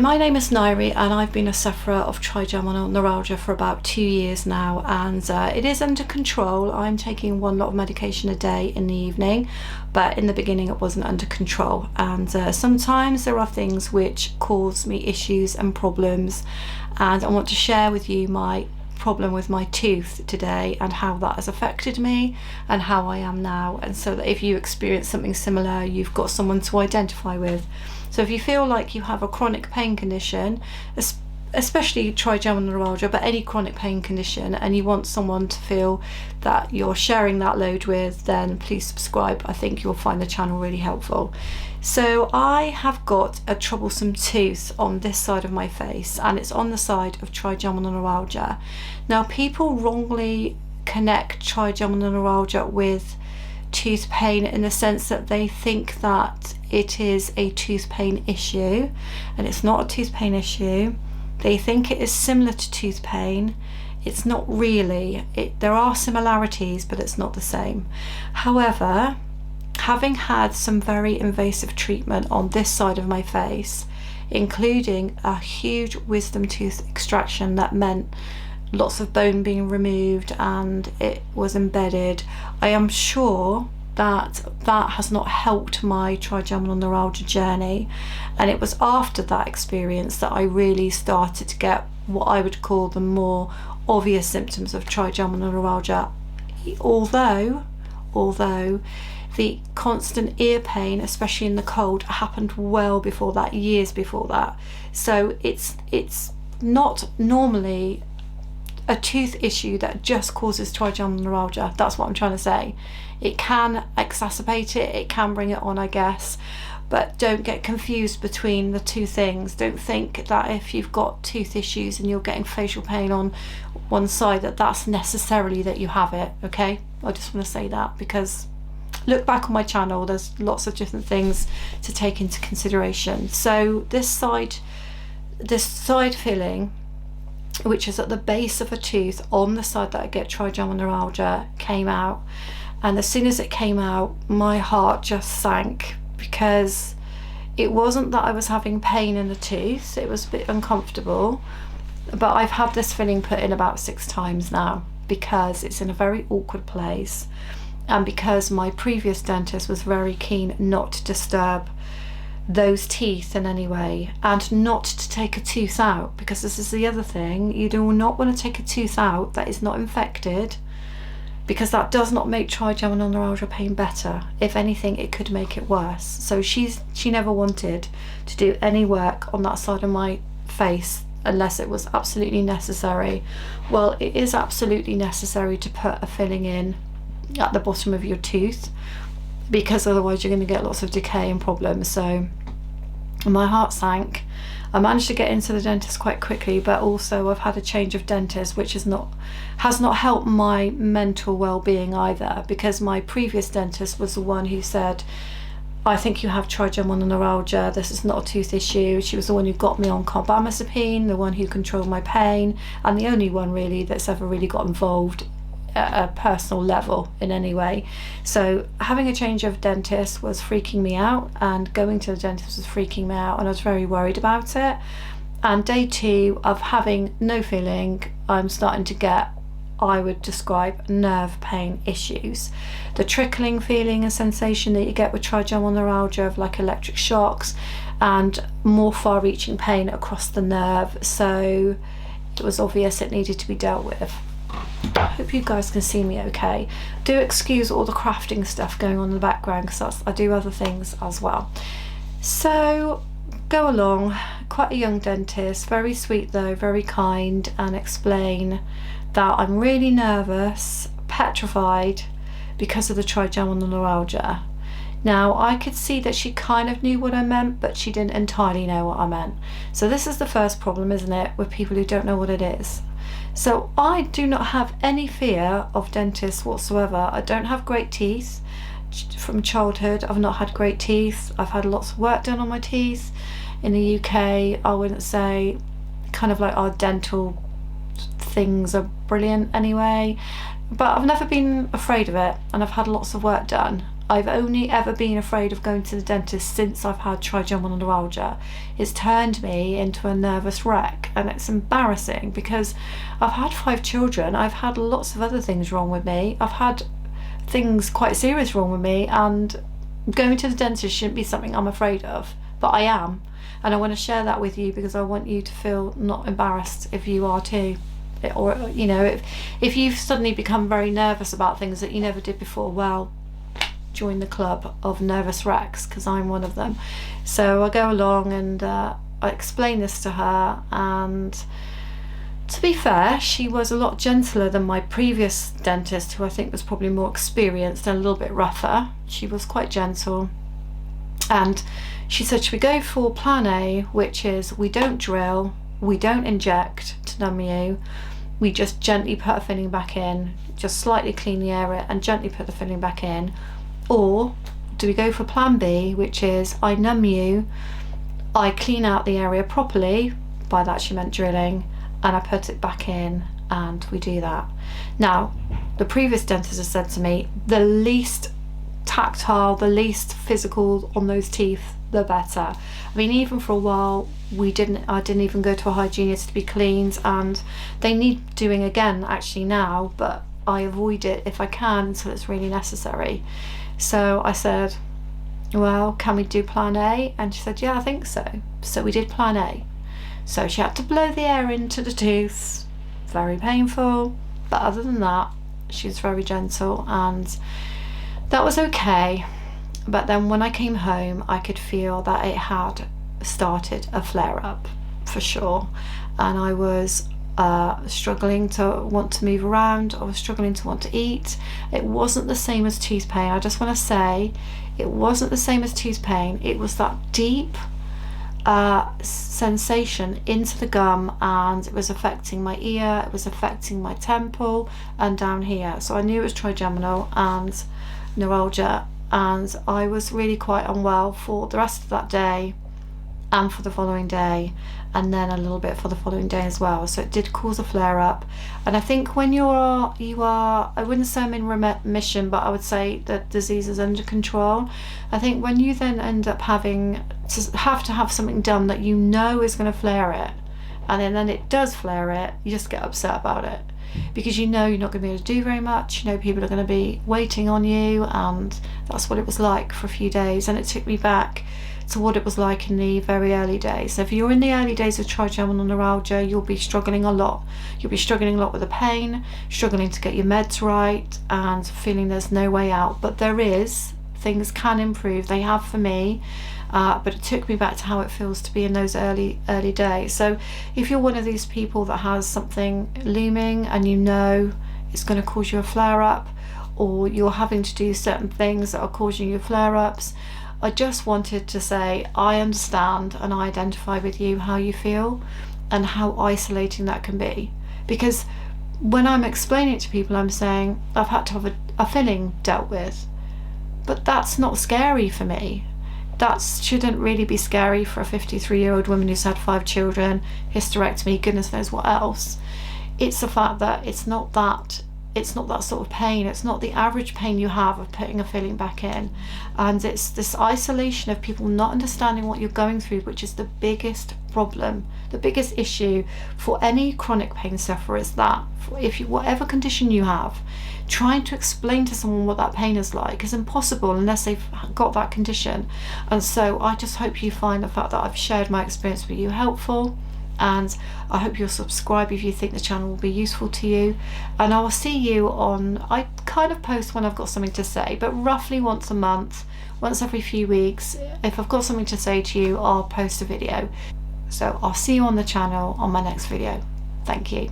My name is Nairi and I've been a sufferer of trigeminal neuralgia for about 2 years now, and it is under control. I'm taking one lot of medication a day in the evening, but in the beginning it wasn't under control, and sometimes there are things which cause me issues and problems, and I want to share with you my problem with my tooth today and how that has affected me and how I am now, and so that if you experience something similar, you've got someone to identify with. So if you feel like you have a chronic pain condition, especially trigeminal neuralgia, but any chronic pain condition, and you want someone to feel that you're sharing that load with, then please subscribe. I think you'll find the channel really helpful. So I have got a troublesome tooth on this side of my face, and it's on the side of trigeminal neuralgia. Now, people wrongly connect trigeminal neuralgia with tooth pain in the sense that they think that it is a tooth pain issue, and it's not a tooth pain issue. They think it is similar to tooth pain. It's not really. There are similarities, but it's not the same. However, having had some very invasive treatment on this side of my face, including a huge wisdom tooth extraction that meant lots of bone being removed and it was embedded, I am sure that that has not helped my trigeminal neuralgia journey. And it was after that experience that I really started to get what I would call the more obvious symptoms of trigeminal neuralgia, although the constant ear pain, especially in the cold, happened well before that, years before that. So it's not normally a tooth issue that just causes trigeminal neuralgia. That's what I'm trying to say. It can exacerbate it, it can bring it on, I guess, but don't get confused between the two things. Don't think that if you've got tooth issues and you're getting facial pain on one side, that that's necessarily that you have it, okay? I just want to say that, because look back on my channel, there's lots of different things to take into consideration. So this side filling, which is at the base of a tooth on the side that I get trigeminal neuralgia, came out, and as soon as it came out, my heart just sank, because it wasn't that I was having pain in the tooth, it was a bit uncomfortable, but I've had this filling put in about 6 times now, because it's in a very awkward place, and because my previous dentist was very keen not to disturb those teeth in any way, and not to take a tooth out, because this is the other thing, you do not want to take a tooth out that is not infected, because that does not make trigeminal neuralgia pain better. If anything, it could make it worse. So she never wanted to do any work on that side of my face unless it was absolutely necessary. Well, it is absolutely necessary to put a filling in at the bottom of your tooth, because otherwise you're going to get lots of decay and problems. So my heart sank. I managed to get into the dentist quite quickly, but also I've had a change of dentist, which has not helped my mental well-being either, because my previous dentist was the one who said, I think you have trigeminal neuralgia, this is not a tooth issue. She was the one who got me on carbamazepine, the one who controlled my pain, and the only one really that's ever really got involved at a personal level in any way. So having a change of dentist was freaking me out, and going to the dentist was freaking me out, and I was very worried about it. And day 2 of having no feeling, I'm starting to get, I would describe, nerve pain issues. The trickling feeling and sensation that you get with trigeminal neuralgia of like electric shocks, and more far-reaching pain across the nerve. So it was obvious it needed to be dealt with. I hope you guys can see me okay. Do excuse all the crafting stuff going on in the background, because I do other things as well. So go along, quite a young dentist, very sweet though, very kind, and explain that I'm really nervous, petrified, because of the trigeminal neuralgia. Now, I could see that she kind of knew what I meant, but she didn't entirely know what I meant. So this is the first problem, isn't it, with people who don't know what it is. So I do not have any fear of dentists whatsoever. I don't have great teeth. From childhood, I've not had great teeth. I've had lots of work done on my teeth. In the UK, I wouldn't say kind of like our dental things are brilliant anyway, but I've never been afraid of it, and I've had lots of work done. I've only ever been afraid of going to the dentist since I've had trigeminal neuralgia. It's turned me into a nervous wreck, and it's embarrassing because I've had 5 children, I've had lots of other things wrong with me, I've had things quite serious wrong with me, and going to the dentist shouldn't be something I'm afraid of, but I am. And I want to share that with you because I want you to feel not embarrassed if you are too. Or, you know, if you've suddenly become very nervous about things that you never did before, well, join the club of nervous wrecks, because I'm one of them. So I go along and I explain this to her, and to be fair, she was a lot gentler than my previous dentist, who I think was probably more experienced and a little bit rougher. She was quite gentle, and she said, should we go for plan A, which is we don't drill, we don't inject to numb you, we just gently put a filling back in, just slightly clean the area and gently put the filling back in? Or do we go for plan B, which is I numb you, I clean out the area properly, by that she meant drilling, and I put it back in, and we do that. Now, the previous dentist has said to me, the least tactile, the least physical on those teeth, the better. I mean, even for a while, I didn't even go to a hygienist to be cleaned, and they need doing again actually now, but I avoid it if I can until it's really necessary. So I said, well, can we do plan A? And she said, yeah, I think so. So we did plan A. So she had to blow the air into the tooth, very painful, but other than that, she was very gentle, and that was okay. But then when I came home, I could feel that it had started a flare-up for sure, and I was struggling to want to move around, I was struggling to want to eat. It wasn't the same as tooth pain. I just want to say, it wasn't the same as tooth pain. It was that deep sensation into the gum, and it was affecting my ear, it was affecting my temple and down here. So I knew it was trigeminal and neuralgia, and I was really quite unwell for the rest of that day and for the following day, and then a little bit for the following day as well. So it did cause a flare-up, and I think when you are, I wouldn't say I'm in remission, but I would say that disease is under control. I think when you then end up having to have something done that you know is going to flare it, and then it does flare it, you just get upset about it, because you know you're not going to be able to do very much. You know people are going to be waiting on you, and that's what it was like for a few days. And it took me back to what it was like in the very early days. So if you're in the early days of trigeminal neuralgia, you'll be struggling a lot. You'll be struggling a lot with the pain, struggling to get your meds right, and feeling there's no way out. But there is, things can improve. They have for me. But it took me back to how it feels to be in those early days. So if you're one of these people that has something looming and you know it's going to cause you a flare-up, or you're having to do certain things that are causing you flare-ups, I just wanted to say I understand and I identify with you how you feel and how isolating that can be. Because when I'm explaining it to people, I'm saying I've had to have a filling dealt with, but that's not scary for me. That shouldn't really be scary for a 53-year-old woman who's had 5 children, hysterectomy, goodness knows what else. It's the fact that it's not that sort of pain. It's not the average pain you have of putting a filling back in. And it's this isolation of people not understanding what you're going through, which is the biggest problem, the biggest issue for any chronic pain sufferer, is that whatever condition you have, trying to explain to someone what that pain is like is impossible unless they've got that condition. And so I just hope you find the fact that I've shared my experience with you helpful, and I hope you'll subscribe if you think the channel will be useful to you. And I will see you I kind of post when I've got something to say, but roughly once a month, once every few weeks, if I've got something to say to you, I'll post a video. So I'll see you on the channel on my next video. Thank you.